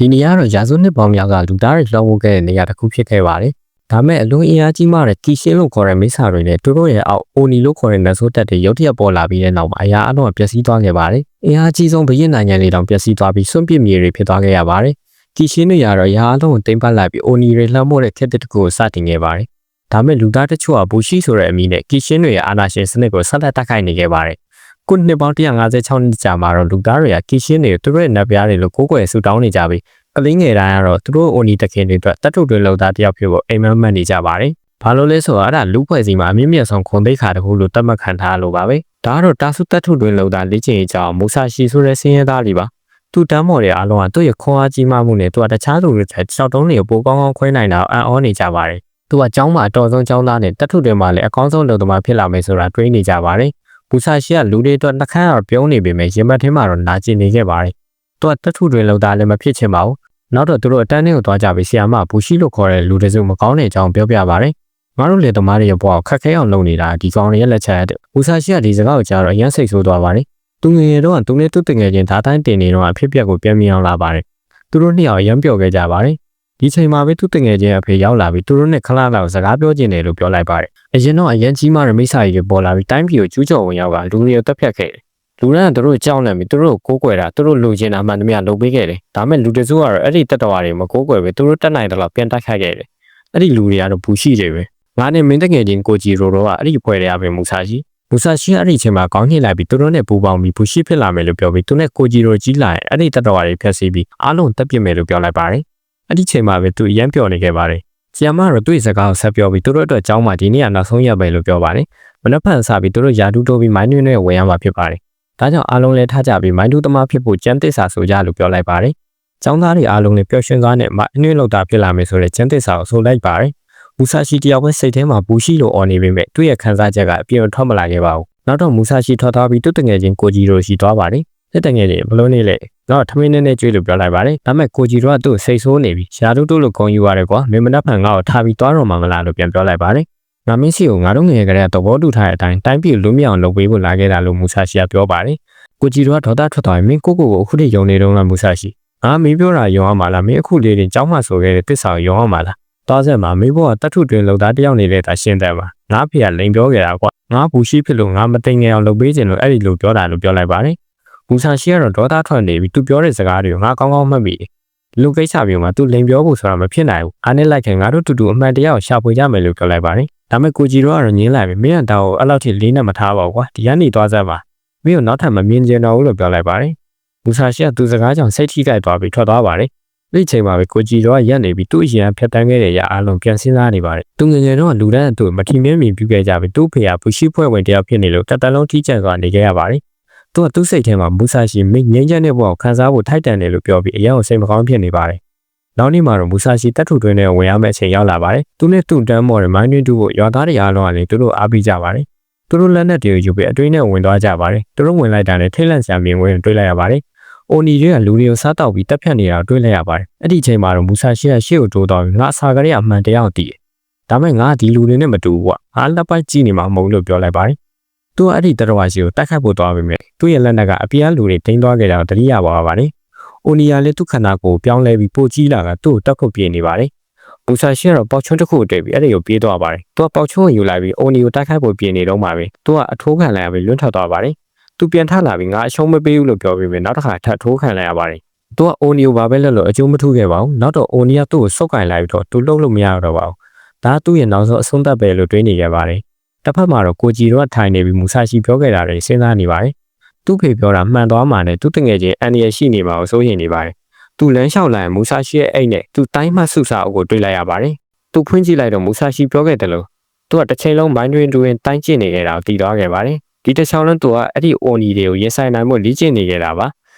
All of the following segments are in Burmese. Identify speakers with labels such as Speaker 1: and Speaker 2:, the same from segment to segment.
Speaker 1: ဒီနေရာတော့ရာစုနှစ်ပေါင်းများကလူသားတွေလှောင်ဝခဲ့တဲ့နေရာတစ်ခုဖြစ်ခဲ့ပါတယ်။ဒါမဲ့အလွန်အင်အားကြီးမားတဲ့ကီရှင်းလို့ခေါ်တဲ့မိစ္ဆာတွေနဲ့သူတို့ရဲ့အောက်အိုနီလို့ခေါ်တဲ့နတ်ဆိုးတက်တွေရုတ်တရက်ပေါ်လာပြီးတဲ့နောက်မှာအရာအလုံးပျက်စီးသွားခဲ့ပါတယ်။အင်အားကြီးဆုံးဘရင်နိုင်ငံတွေတောင်ပျက်စီးသွားပြီးစွန့်ပစ်မြေတွေဖြစ်သွားခဲ့ရပါတယ်။ကီရှင်းတွေကတော့အရာအလုံးကိုတင်ပတ်လိုက်ပြီးအိုနီတွေလှမ်းမိုးတဲ့ခက်တဲ့တကူကိုစတင်ခဲ့ပါတယ်။ဒါမဲ့လူသားတချို့ကဘူရှိဆိုတဲ့အမည်နဲ့ကီရှင်းတွေရဲ့အာဏာရှင်စနစ်ကိုဆက်လက်တိုက်ခိုက်နေခဲ့ပါတယ်။ခုနှစ်ပေါင်း156နှစ်ကြာမှာတော့လူသားတွေကကီရှင်းတွေသူတို့ရဲ့နတ်ပြားတွေလို့ကိုးကွယ်ဆူတောင်းနေကြပြီးကလေးငယ်တိုင်းကတော့သူတို့အိုနီတခင်တွေအတွက်တတ်ထုတွေလောက်သားတယောက်ဖြစ်ဖို့အိမ်မက်မှတ်နေကြပါတယ်။ဘာလို့လဲဆိုတော့အဲ့ဒါလူဖွဲ့စီမှာအမြင့်မြတ်ဆုံးခွန်သိက္ခာတစ်ခုလို့သတ်မှတ်ခံထားလို့ပါပဲ။ဒါကတော့တာဆုတတ်ထုတွေလောက်သားလေ့ကျင့်ရေးကြောင်းမူဆာရှီဆိုတဲ့စင်းရဲသားတွေပါ။သူတမ်းမော်တွေအားလုံးကသူ့ရဲ့ခွန်အားကြီးမားမှုနဲ့သူကတခြားသူတွေထက်၆တုံးတွေကိုပိုကောင်းကောင်းခွဲနိုင်တာအံ့ဩနေကြပါတယ်။သူကကျောင်းမှာအတော်ဆုံးကျောင်းသားနဲ့တတ်ထုတွေမှာလည်းအကောင်းဆုံးလုပ်သမားဖြစ်လာမယ်ဆိုတာတွေးနေကြပါတယ်။မူဆာရှီကလူတွေအတွက်နှခမ်းတော့ပြုံးနေပေမဲ့ရင်ဘတ်ထဲမှာတော့နာကျင်နေခဲ့ပါတယ်။သူကတတ်ထုတွေလောက်သားလည်းမဖြစ်ချင်ပါဘူး။နောက်တော့သူတို့အတန်းတွေကိုသွားကြပြီးဆီယာမဘူရှိလို့ခေါ်တဲ့လူတစုမကောင်းတဲ့အကြောင်းပြောပြပါတယ်။ငါတို့လေသမားတွေရဲ့ဘဝကိုခက်ခဲအောင်လုပ်နေတာဒီကောင်တွေရဲ့လက်ချက်တဲ့။ဘူဆာရှိကဒီစကားကိုကြားတော့အရန်စိတ်ဆိုးသွားပါတယ်။သူငယ်ငယ်တော့သူနဲ့သူ့တငယ်ချင်းဓာတ်တိုင်းတင်နေတော့အဖြစ်ပြက်ကိုပြန်မြင်အောင်လာပါတယ်။သူတို့နှစ်ယောက်အရန်ပျော်ခဲ့ကြပါတယ်။ဒီချိန်မှာပဲသူ့တငယ်ချင်းအဖေရောက်လာပြီးသူတို့နဲ့ခလာလောက်စကားပြောကျင်တယ်လို့ပြောလိုက်ပါတယ်။အရင်တော့အရန်ကြီးမားတဲ့မိစ္ဆာကြီးပေါ်လာပြီးတိုင်းပြည်ကိုကျူးကျော်ဝင်ရောက်ကလူတွေကိုတက်ဖြတ်ခဲ့တယ်။လူရန်ကသူတို့ကြောက်နေပြီသူတို့ကိုကိုးကွယ်တာသူတို့လူချင်းအမှန်တည်းလုပ်ပေးခဲ့တယ်ဒါမဲ့လူတစုကတော့အဲ့ဒီတက်တော်တွေမကိုးကွယ်ပဲသူတို့တက်နိုင်တယ်လို့ပြန်တိုက်ခိုက်ခဲ့တယ်အဲ့ဒီလူတွေကတော့ဘူရှိတွေပဲငါနဲ့မင်းတငယ်ချင်းကိုကြီးရိုတော့ကအဲ့ဒီဖွဲ့တွေကပဲမူဆာရှိအဲ့ဒီချိန်မှာကောင်းညှိလိုက်ပြီးသူတို့နဲ့ပူပေါင်းပြီးဘူရှိဖြစ်လာမယ်လို့ပြောပြီးသူနဲ့ကိုကြီးရိုကြီးလာရင်အဲ့ဒီတက်တော်တွေဖျက်ဆီးပြီးအားလုံးတက်ပြစ်မယ်လို့ပြောလိုက်ပါတယ်အဲ့ဒီချိန်မှာပဲသူအရန်ပျော်နေခဲ့ပါတယ်ဆီယမကတော့သူ့စကားကိုဆက်ပြောပြီးသူတို့အတွက်ကြောင်းမှာဒီနေ့ကနောက်ဆုံးရက်ပဲလို့ပြောပါတယ်မနက်ဖြန်စပြီးသူတို့ယာတူတိုးပြီးမိုင်းတွင်းနဲ့ဝင်ရမှာဖြစ်ပါတယ်ဒါကြောင့်အားလုံးလည်းထားကြပြီးမိုင်းတူးသမားဖြစ်ဖို့ကျန်းသစ္စာဆိုကြလို့ပြောလိုက်ပါတယ်။ကျောင်းသားတွေအားလုံးလည်းပျော်ရွှင်စွာနဲ့မိုင်းနှင်းလောက်တာဖြစ်လာမယ်ဆိုတဲ့ကျန်းသစ္စာကိုဆိုလိုက်ပါတယ်။မူဆာရှိတယောက်ပဲစိတ်ထဲမှာပူရှိလို့အော်နေပေမဲ့သူ့ရဲ့ခံစားချက်ကအပြည့်အထွက်မလာခဲ့ပါဘူး။နောက်တော့မူဆာရှိထွက်သွားပြီးသူ့တငယ်ချင်းကိုကြီးတို့ရှိသွားပါတယ်။တဲ့တငယ်ချင်းဘလို့နေလဲ။တော့ထမင်းနဲ့ကြွေးလို့ပြောလိုက်ပါတယ်။ဒါပေမဲ့ကိုကြီးတို့ကသူ့စိတ်ဆိုးနေပြီးရှာတူတူလို့ဂုံယူရတယ်ကွာ။မင်းမနှက်ဖန်ငါ့ကိုထားပြီးသွားတော့မှမလားလို့ပြန်ပြောလိုက်ပါတယ်။ငါမင်းစီကိုငါတို့ငယ်ကလေးကသဘောတူထားတဲ့အတိုင်းတိုင်းပြည်လုံးမြောင်လုပ်ပေးဖို့လာခဲ့တာလို့မူဆာရှိကပြောပါတယ်။ကိုကြီးတို့ကဒေါသထွက်သွားရင်မင်းကိုအခုတည်းယုံနေတော့လားမူဆာရှိငါမင်းပြောတာယုံအောင်မလားမင်းအခုလေးတင်ကြောင်းမှဆိုခဲ့တဲ့တစ္ဆာကိုယုံအောင်မလားတောဆက်မှာမင်းဘောကတတ်ထုတွင်လောက်သားတယောက်နေတဲ့တာရှင်းတယ်ပါငါဖေကလိန်ပြောခဲ့တာကွာငါဘူရှိဖြစ်လို့ငါမသိငယ်အောင်လုပ်ပေးခြင်းလို့အဲ့ဒီလိုပြောတာလို့ပြောလိုက်ပါတယ်မူဆာရှိကတော့ဒေါသထွက်နေပြီးသူပြောတဲ့စကားတွေကိုငါကောင်းကောင်းမှတ်မိတယ်လူကိစ္စမျိုးမှာသူလိန်ပြောဖို့ဆိုတာမဖြစ်နိုင်ဘူးအားနဲ့လိုက်ခင်ငါတို့တူတူအမှန်တရားကိုရှာဖွေကြမယ်လို့ပြောလိုက်ပါတယ်ဒါမဲ့ကိုကြီးတို့ကတော့ညင်းလိုက်ပြီမင်းကတောက်အဲ့လောက်ထိလေးနဲ့မထားပါဘူးကွာဒီကနေသွားစမ်းပါမင်းကိုနောက်ထပ်မမြင်ကြတော့ဘူးလို့ပြောလိုက်ပါတယ်မူဆာရှိကသူစကားကြောင့်စိတ်ထိခိုက်သွားပြီးထွက်သွားပါတယ်ဒီချိန်မှာပဲကိုကြီးတို့ကရက်နေပြီးသူ့အရင်ဖြတ်တန်းခဲ့တဲ့ရအားလုံးပြန်စဉ်းစားနေပါတယ်သူငယ်ငယ်တော့လူတန်းအတူမထီမင်းမြင်ပြခဲ့ကြပြီးသူ့ဖေကဘူရှိဖွဲ့ဝင်တယောက်ဖြစ်နေလို့တက်တလုံးထိကျန်စွာနေခဲ့ရပါတယ်သူကသူ့စိတ်ထဲမှာမူဆာရှိမင်းငြိမ်းချမ်းတဲ့ဘဝကိုခံစားဖို့ထိုက်တန်တယ်လို့ပြောပြီးအရင်ကစိတ်မကောင်းဖြစ်နေပါတယ်နောက်နေ့မှာတော့မူဆာရှိတက်ထုတွင်းနဲ့ဝင်ရမယ့်အချိန်ရောက်လာပါတယ်သူနဲ့သူ့တန်းမော်တဲ့မိုင်းတွင်းတူဖို့ရွာသားတွေအားလုံးကလည်းသူတို့အားပေးကြပါတယ်သူတို့လက်နက်တွေကိုယူပြီးအတွင်းနဲ့ဝင်သွားကြပါတယ်သူတို့ဝင်လိုက်တာနဲ့ထိတ်လန့်စရာမြင်ဝင်တွေ့လိုက်ရပါတယ်အိုနီတွေကလူတွေကိုစားတောက်ပြီးတက်ဖြတ်နေတာတွေ့လိုက်ရပါတယ်အဲ့ဒီအချိန်မှာတော့မူဆာရှိကရှေ့ကိုတိုးသွားပြီးငါအစာကလေးအမှန်တရားကိုသိတယ်ဒါမဲ့ငါဒီလူတွေနဲ့မတူဘူးကွာငါလက်ပိုက်ကြည့်နေမှာမဟုတ်လို့ပြောလိုက်ပါတယ်သူကအဲ့ဒီတတော်ဝါရှိကိုတိုက်ခိုက်ဖို့သွားပေမဲ့သူ့ရဲ့လက်နက်ကအပြားလူတွေထိန်းသွားခဲ့တာကိုတတိယပါပါတယ်အိုနီယာလည်းသူ့ခန္ဓာကိုယ်ပြောင်းလဲပြီးပိုကြီးလာကသူ့ကိုတက်ခုတ်ပြေးနေပါတယ်မူဆာရှိကတော့ပေါချွန်းတစ်ခုတွေ့ပြီးအဲ့ဒီကိုပြေးသွားပါတယ်သူကပေါချွန်းကိုယူလိုက်ပြီးအိုနီကိုတိုက်ခိုက်ဖို့ပြေးနေတော့မှပဲသူကအထိုးခံလိုက်ရပြီးလွတ်ထွက်သွားပါတယ်သူပြန်ထလာပြီးငါအရှုံးမပေးဘူးလို့ပြောပြီးနောက်တစ်ခါထပ်ထိုးခံလိုက်ရပါတယ်သူကအိုနီကိုဘာပဲလဲလို့အကျိုးမထူးခဲ့ပါဘူးနောက်တော့အိုနီကသူ့ကိုစုပ်ကင်လိုက်ပြီးတော့သူလှုပ်လို့မရတော့ပါဘူးဒါသူ့ရဲ့နောက်ဆုံးအဆုံးသတ်ပဲလို့တွေးနေခဲ့ပါတယ်တစ်ဖက်မှာတော့ကိုကြီးတို့ကထိုင်နေပြီးမူဆာရှိပြောခဲ့တာတွေစဉ်းစားနေပါတယ်သူ့ဖေပြောတာမှန်သွားမှနဲ့သူ့တငယ်ချင်းအန်ဒီရရှိနေမှာကိုစိုးရိမ်နေပါတယ်သူလမ်းလျှောက်လာရင်မူဆာရှိရဲ့အိတ်နဲ့သူတိုင်းမှဆုစာအုပ်ကိုတွေ့လိုက်ရပါတယ်သူဖွင့်ကြည့်လိုက်တော့မူဆာရှိပြောခဲ့တယ်လို့သူကတစ်ချိန်လုံးမိုင်းတွင်တိုင်းကျင့်နေခဲ့တာကိုသိသွားခဲ့ပါတယ်ဒီတစ်ချောင်းလုံးသူကအဲ့ဒီအိုနီတွေကိုရင်ဆိုင်နိုင်မှုလေ့ကျင့်နေခဲ့တာပါ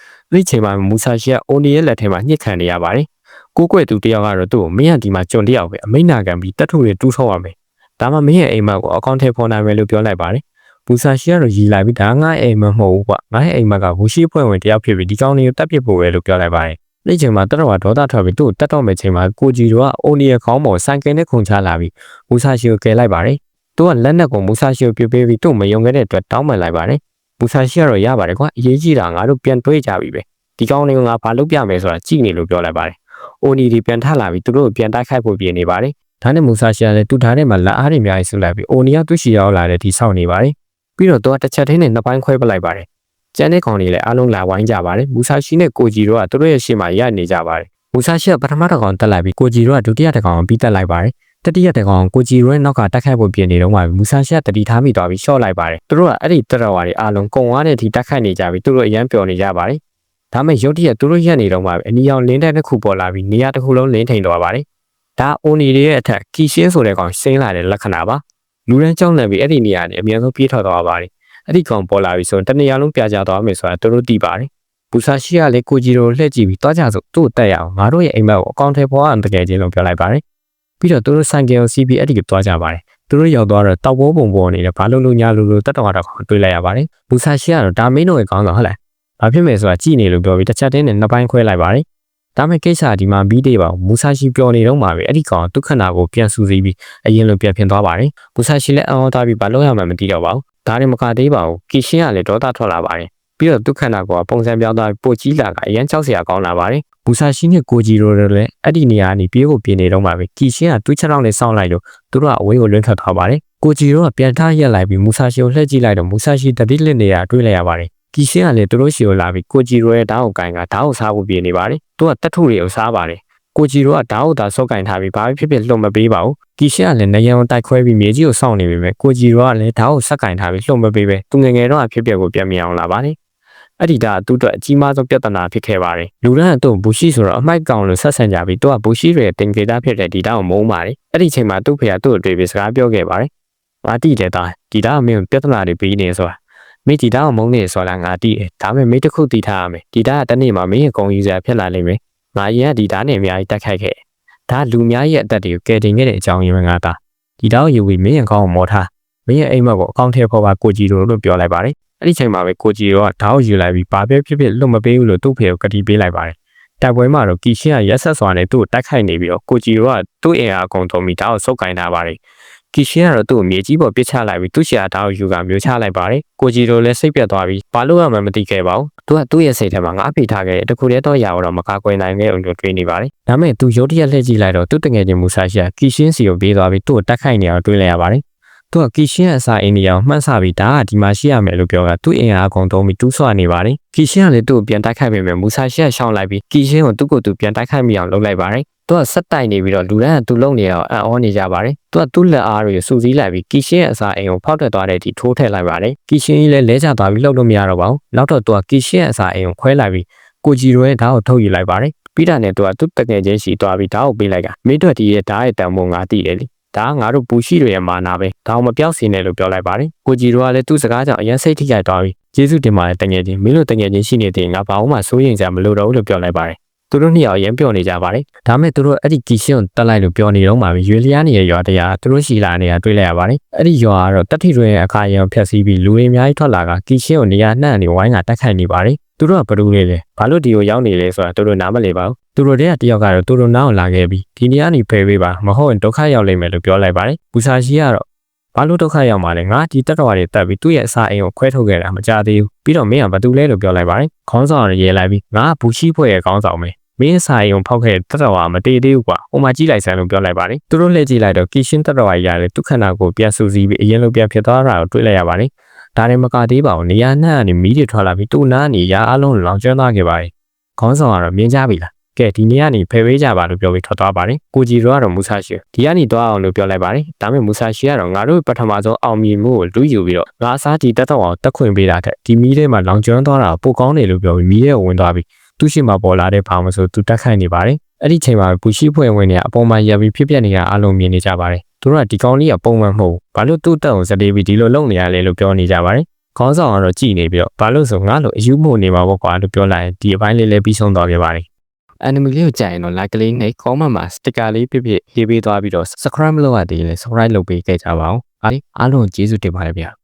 Speaker 1: ဒီချိန်မှာမူဆာရှိကအိုနီရဲ့လက်ထဲမှာညှစ်ခံနေရပါတယ်ကိုကွဲ့သူတယောက်ကတော့သူ့ကိုမင်းကဒီမှာကြုံတယောက်ပဲအမိန့်နာခံပြီးတက်ထုတွေတူးထောက်ရမယ်ဒါမှမင်းရဲ့အိမ်မက်ကိုအကောင့်ထဲပေါ်နိုင်မယ်လို့ပြောလိုက်ပါတယ်မူဆာရှိကတော့ရီလိုက်ပြီးဒါငါ့အိမ်မက်မဟုတ်ဘူးကွာငါ့ရဲ့အိမ်မက်ကဘူရှိဖွဲ့ဝင်တယောက်ဖြစ်ပြီးဒီကောင်းလေးကိုတက်ပစ်ဖို့ပဲလို့ပြောလိုက်ပါတယ်ဒီချိန်မှာတတော်ကဒေါသထွက်ပြီးသူ့ကိုတက်တော့မယ့်ချိန်မှာကိုကြီးတို့ကအိုနီရဲ့ခေါင်းပေါ်ဆိုင်ကယ်နဲ့ခုန်ချလာပြီးမူဆာရှိကိုကယ်လိုက်ပါတယ်သူကလက်နက်ကိုမူဆာရှိကိုပြပေးပြီးသူ့မယုံခဲ့တဲ့အတွက်တောင်းပန်လိုက်ပါတယ်မူဆာရှိကတော့ရပါတယ်ကွာအရေးကြီးတာငါတို့ပြန်တွေးကြပြီပဲ ဒီကောင်းလေးကငါဘာလုပ်ပြမယ်ဆိုတာကြည့်နေလို့ပြောလိုက်ပါတယ်အိုနီဒီပြန်ထလာပြီးသူတို့ပြန်တိုက်ခိုက်ဖို့ပြင်နေပါတယ်ဒါနဲ့မူဆာရှီကလည်းသူထားထဲမှာလက်အားတွေအများကြီးဆုလိုက်ပြီးအိုနီကသူ့ရှီရောက်လာတဲ့ဒီဆောက်နေပါတယ်ပြီးတော့သူကတစ်ချက်သေးနဲ့နှစ်ပိုင်းခွဲပလိုက်ပါတယ်ကျန်တဲ့ကောင်တွေလည်းအားလုံးလာဝိုင်းကြပါတယ်မူဆာရှီနဲ့ကိုဂျီတို့ကသူတို့ရဲ့ရှေ့မှာရပ်နေကြပါတယ်မူဆာရှီကပထမတစ်ကောင်တက်လိုက်ပြီးကိုဂျီတို့ကဒုတိယတစ်ကောင်ပြီးတက်လိုက်ပါတယ်တတိယတစ်ကောင်ကိုဂျီတို့ရဲ့နောက်ကတက်ခိုက်ဖို့ပြင်နေတော့မှမူဆာရှီကတတိထားမိသွားပြီးရှော့လိုက်ပါတယ်သူတို့ကအဲ့ဒီတက်တော်ဝါတွေအားလုံးကုံသွားတဲ့အထိတက်ခိုက်နေကြပြီးသူတို့အရန်ပျော်နေကြပါတယ်ဒါမဲ့ရုတ်တရက်သူတို့ရက်နေတော့မှအနီရောင်လင်းတဲ့တစ်ခုပေါ်လာပြီးနေရာတစ်ခုလုံးလင်းထိန်သွားပါတယ်ဒါအိုနီတွေရဲ့အထက်ကီရှင်းဆိုတဲ့ကောင်စိမ့်လာတဲ့လက္ခဏာပါလူရန်ကြောင်းလန့်ပြီးအဲ့ဒီနေရာနဲ့အများဆုံးပြေးထွက်သွားပါတယ်အဲ့ဒီကောင်ပေါ်လာပြီးဆိုရင်တနေရာလုံးပြကြသွားမယ်ဆိုတာသူတို့သိပါတယ်ဘူဆာရှီကလည်းကိုဂျီတို့လှည့်ကြည့်ပြီးတွားကြစို့သူ့တက်ရအောင်ငါတို့ရဲ့အိမ်မက်ကိုအကောင့်ထဲပေါ်အောင်တကယ်ချင်းလို့ပြောလိုက်ပါတယ်ပြီးတော့သူတို့ဆိုင်ကယ်ကိုစီးပြီးအဲ့ဒီကိုတွားကြပါတယ်သူတို့ရောက်သွားတော့တောက်ပိုးပုံပေါ်နေတဲ့ဘာလို့လို့ညာလို့တက်တော်တော့တွေ့လိုက်ရပါတယ်ဘူဆာရှီကတော့ဒါမင်းတို့ရဲ့ကောင်းတော့ဟုတ်လားဘာဖြစ်မယ်ဆိုတာကြည့်နေလို့ပြောပြီးတစ်ချက်တည်းနဲ့နှစ်ပိုင်းခွဲလိုက်ပါတယ်ဒါမဲ့ကိစ္စဒီမှာပြီးသေးပါဘူးမူဆာရှီပျော်နေတော့မှပဲအဲ့ဒီကောင်ဒုက္ခနာကိုပြန်ဆူစီးပြီးအရင်လိုပြန်ဖြစ်သွားပါတယ်မူဆာရှီလည်းအော်သားပြီးဘာလို့ရမှမသိတော့ပါဘူးဒါနဲ့မကသေးပါဘူးကီရှင်းကလည်းဒေါသထွက်လာပါတယ်ပြီးတော့ဒုက္ခနာကပုံစံပြောင်းသွားပိုကြီးလာကအရန်ကြောက်စရာကောင်းလာပါတယ်မူဆာရှီနဲ့ကိုဂျီတို့လည်းအဲ့ဒီနေရာကနေပြေးဖို့ပြင်နေတော့မှပဲကီရှင်းကတွေးချက်တော့နဲ့စောင့်လိုက်လို့သူတို့ကအဝေးကိုလွင့်ထွက်သွားပါတယ်ကိုဂျီတို့ကပြန်ထားရက်လိုက်ပြီးမူဆာရှီကိုလှည့်ကြည့်လိုက်တော့မူဆာရှီတတိလစ်နေတာတွေးလိုက်ရပါတယ်ကီရှင်းကလည်းသူတို့ရှီကိုလာပြီးကိုဂျီရိုရဲ့ဓာတ်ကိုကင်ကဓာတ်ကိုစားဖို့ပြင်နေပါတယ်။သူကတက်ထုတွေကိုစားပါတယ်။ကိုဂျီရိုကဓာတ်ကိုသာစော့ကင်ထားပြီးဘာဖြစ်ဖြစ်လှုပ်မပေးပါဘူး။ကီရှင်းကလည်းနေရန်တိုက်ခွဲပြီးမြေကြီးကိုစောင့်နေပေမဲ့ကိုဂျီရိုကလည်းဓာတ်ကိုဆက်ကင်ထားပြီးလှုပ်မပေးပဲသူငယ်ငယ်တော့အဖြစ်ပြက်ကိုပြန်မြင်အောင်လာပါတယ်။အဲ့ဒီဓာတ်သူ့အတွက်အကြီးမားဆုံးပြဿနာဖြစ်ခဲ့ပါတယ်။လူရန်ကသူ့ဘူရှိဆိုတော့အမိုက်ကောင်လို့ဆက်ဆံကြပြီးသူကဘူရှိရဲ့တင်ကေတာဖြစ်တဲ့ဒီဓာတ်ကိုမုန်းပါတယ်။အဲ့ဒီချိန်မှာသူ့ဖေကသူ့အတွေ့ပြီးစကားပြောခဲ့ပါတယ်။ငါတိတယ်သားဒီဓာတ်အမင်းပြဿနာတွေပြီးနေဆိုတာမိဒီတာကိုမုန်းနေဆိုတာငါတိတယ်ဒါပေမဲ့မိတစ်ခုတည်ထားရမယ်ဒီတာကတနေ့မှာမင်းရဲ့ဂုံယူစရာဖြစ်လာလိမ့်မယ်ငါရင်ကဒီတာနဲ့အများကြီးတက်ခိုက်ခဲ့ဒါလူများရဲ့အသက်တွေကိုကယ်တင်ခဲ့တဲ့အကြောင်းရင်းပဲငါသားဒီတာကိုယူပြီးမင်းရဲ့ကောင်းကိုမောထားမင်းရဲ့အိမ်မက်ကိုအကောင့်ထဲပေါ်ပါကိုဂျီတို့လို့ပြောလိုက်ပါတယ်အဲ့ဒီချိန်မှာပဲကိုဂျီတို့ကဓာတ်ကိုယူလိုက်ပြီးဘာပဲဖြစ်ဖြစ်လွတ်မပေးဘူးလို့သူ့ဖေကိုကတိပေးလိုက်ပါတယ်တိုက်ပွဲမှာတော့ကီရှင်းကရက်ဆက်စွာနဲ့သူ့ကိုတိုက်ခိုက်နေပြီးတော့ကိုဂျီတို့ကသူ့အင်အားအကုန်ထုံပြီးဓာတ်ကိုစုပ်ကင်ထားပါတယ်ကီရှင်းကတော့သူ့ကိုမြေကြီးပေါ်ပစ်ချလိုက်ပြီးသူ့ရှာဓာတ်ကိုယူကမျိုးချလိုက်ပါတယ်ကိုဂျီတို့လည်းစိတ်ပြတ်သွားပြီးဘာလို့မှမသိခဲ့ပါဘူးသူကသူ့ရဲ့စိတ်ထဲမှာငါဖေးထားခဲ့တဲ့တခုတည်းတော့ရာတော့မကာကွယ်နိုင်ခဲ့အောင်လို့တွေးနေပါတယ်ဒါမဲ့သူရုတ်တရက်လှည့်ကြည့်လိုက်တော့သူ့တငယ်ချင်းမူဆာရှီကကီရှင်းစီကိုပြေးသွားပြီးသူ့ကိုတက်ခိုက်နေအောင်တွေးလိုက်ရပါတယ်သူကကီရှင်းရဲ့အစာအိမ်ကြီးအောင်မှန်းဆပြီးဒါကဒီမှာရှိရမယ်လို့ပြောကသူ့အင်အားအကုန်သုံးပြီးတူးဆွနေပါတယ်ကီရှင်းကလည်းသူ့ကိုပြန်တိုက်ခိုက်ပေမဲ့မူဆာရှီကရှောင်းလိုက်ပြီးကီရှင်းကိုသူ့ကိုသူပြန်တိုက်ခိုက်မိအောင်လုပ်လိုက်ပါတယ်သူကဆက်တိုင်နေပြီးတော့လူတန်းကသူ့လုံနေတော့အံ့ဩနေကြပါတယ်သူကသူ့လက်အားတွေစူးစီးလိုက်ပြီးကီရှင်းရဲ့အစာအိမ်ကိုဖောက်ထွက်သွားတဲ့အထိထိုးထည့်လိုက်ပါတယ်ကီရှင်းကြီးလည်းလဲကျသွားပြီးလှုပ်လို့မရတော့ပါဘူးနောက်တော့သူကကီရှင်းရဲ့အစာအိမ်ကိုခွဲလိုက်ပြီးကိုဂျီရိုရဲ့ဓာတ်ကိုထုတ်ယူလိုက်ပါတယ်ပြီးတာနဲ့သူကသူ့တကယ်ချင်းရှိသွားပြီးဓာတ်ကိုပေးလိုက်ကမင်းတို့ဒီရဲ့ဓာတ်ရဲ့တန်ဖိုးငါသိတယ်လေဒါကငါတို့ပူရှိတွေရဲ့မာနာပဲဒါအောင်မပြောက်စီနဲ့လို့ပြောလိုက်ပါတယ်ကိုဂျီရိုကလည်းသူ့စကားကြောင့်အရင်စိတ်ထိခိုက်သွားပြီးကျေးဇူးတင်ပါတယ်တကယ်ချင်းမင်းတို့တကယ်ချင်းရှိနေတဲ့ငါဘာမှစိုးရိမ်စရာမလိုတော့ဘူးလို့ပြောလိုက်ပါတယ်သူတို့နှစ်ယောက်ရမ်းပြောနေကြပါတယ်ဒါမဲ့သူတို့အဲ့ဒီကီရှင်းကိုတက်လိုက်လို့ပြောနေတော့မှပဲရွေလျားနေတဲ့ရွာတရားသူတို့ရှိလာနေတာတွေ့လိုက်ရပါတယ်အဲ့ဒီရွာကတော့တက်ထီတွင်ရဲ့အခါရံဖျက်ဆီးပြီးလူတွေအများကြီးထွက်လာကကီရှင်းကိုနေရာနှံ့နေဝိုင်းကတက်ခိုက်နေပါတယ်သူတို့ကဘယ်လိုလဲဘာလို့ဒီကိုရောက်နေလဲဆိုတာသူတို့နားမလည်ပါဘူးသူတို့တယောက်ကတော့သူတို့နားကိုလာခဲ့ပြီးဒီနေရာနေဖယ်ပေးပါမဟုတ်ရင်ဒုက္ခရောက်လိမ့်မယ်လို့ပြောလိုက်ပါတယ်ဘူဆာရှီကတော့ဘာလို့ဒုက္ခရောက်မှာလဲငါဒီတက်တော်တွေတက်ပြီးသူ့ရဲ့အစာအိမ်ကိုခွဲထုတ်ခဲ့တာမကြသေးဘူးပြီးတော့မင်းကဘာတူလဲလို့ပြောလိုက်ပါတယ်ခေါင်းဆောင်ရဲလိုက်ပြီးငါကဘူရှိဖွဲ့ရဲ့ခေါင်းဆောင်ပဲမင်းဆိုင်ုံဖောက်ခဲ့တက်တော်မတေးသေးဘူးကွာဟိုမှာကြည့်လိုက်စမ်းလို့ပြောလိုက်ပါတယ်သူတို့လှည့်ကြည့်လိုက်တော့ကီရှင်းတက်တော်ရရတယ်သူခန္ဓာကိုပြန်ဆူစီးပြီးအရင်လိုပြန်ဖြစ်သွားတာကိုတွေ့လိုက်ရပါတယ်ဒါနဲ့မကသေးပါဘူးနေရာနှံ့ကနေမီးတွေထွက်လာပြီးသူ့နားနေရာအလုံးလောင်ကျွမ်းသွားခဲ့ပါတယ်ခေါင်းဆောင်ကတော့မြင်ကြပြီလားကဲဒီနေ့ကနေဖယ်ပေးကြပါလို့ပြောပြီးထွက်သွားပါတယ်ကိုဂျီရိုကတော့မူဆာရှီဒီကနေသွားအောင်လို့ပြောလိုက်ပါတယ်ဒါပေမဲ့မူဆာရှီကတော့ငါတို့ပထမဆုံးအောင်မြင်မှုကိုလူယူပြီးတော့ငါအစားဒီတက်တော်အောင်တက်ခွင့်ပေးတာတဲ့ဒီမီးထဲမှာလောင်ကျွမ်းသွားတာပိုကောင်းတယ်လို့ပြောပြီးမီးထဲကိုဝင်သွားပြီးသူ့ရှိမှာပေါ်လာတဲ့ဘာမှမဆိုသူတက်ခိုက်နေပါတယ်အဲ့ဒီချိန်မှာဘူရှိဖွဲ့ဝင်နေတဲ့အပေါ်မှာရပ်ပြီးဖြစ်ပြနေတာအလုံးမြင်နေကြပါတယ်သူတို့ကဒီကောင်းလေးကပုံမှန်မဟုတ်ဘာလို့သူ့တက်အောင်စတေးပြီးဒီလိုလုပ်နေရလဲလို့ပြောနေကြပါတယ်ခေါင်းဆောင်ကတော့ကြည်နေပြီးတော့ဘာလို့ဆိုငါလို့အယူမှုနေမှာပေါ့ကွာလို့ပြောလိုက်ရင်ဒီအပိုင်းလေးလည်းပြီးဆုံးသွားခဲ့ပါတယ်anime လေးကိုကြိုင်ရင်တော့ like ကလေးနဲ့ comment မှာ sticker လေးပြပြရေးပေးသွားပြီးတော့ subscribe လုပ်ရသေးတယ် subscribe လုပ်ပေးခဲ့ကြပါဦးအားလုံးကျေးဇူးတင်ပါတယ်ဗျာ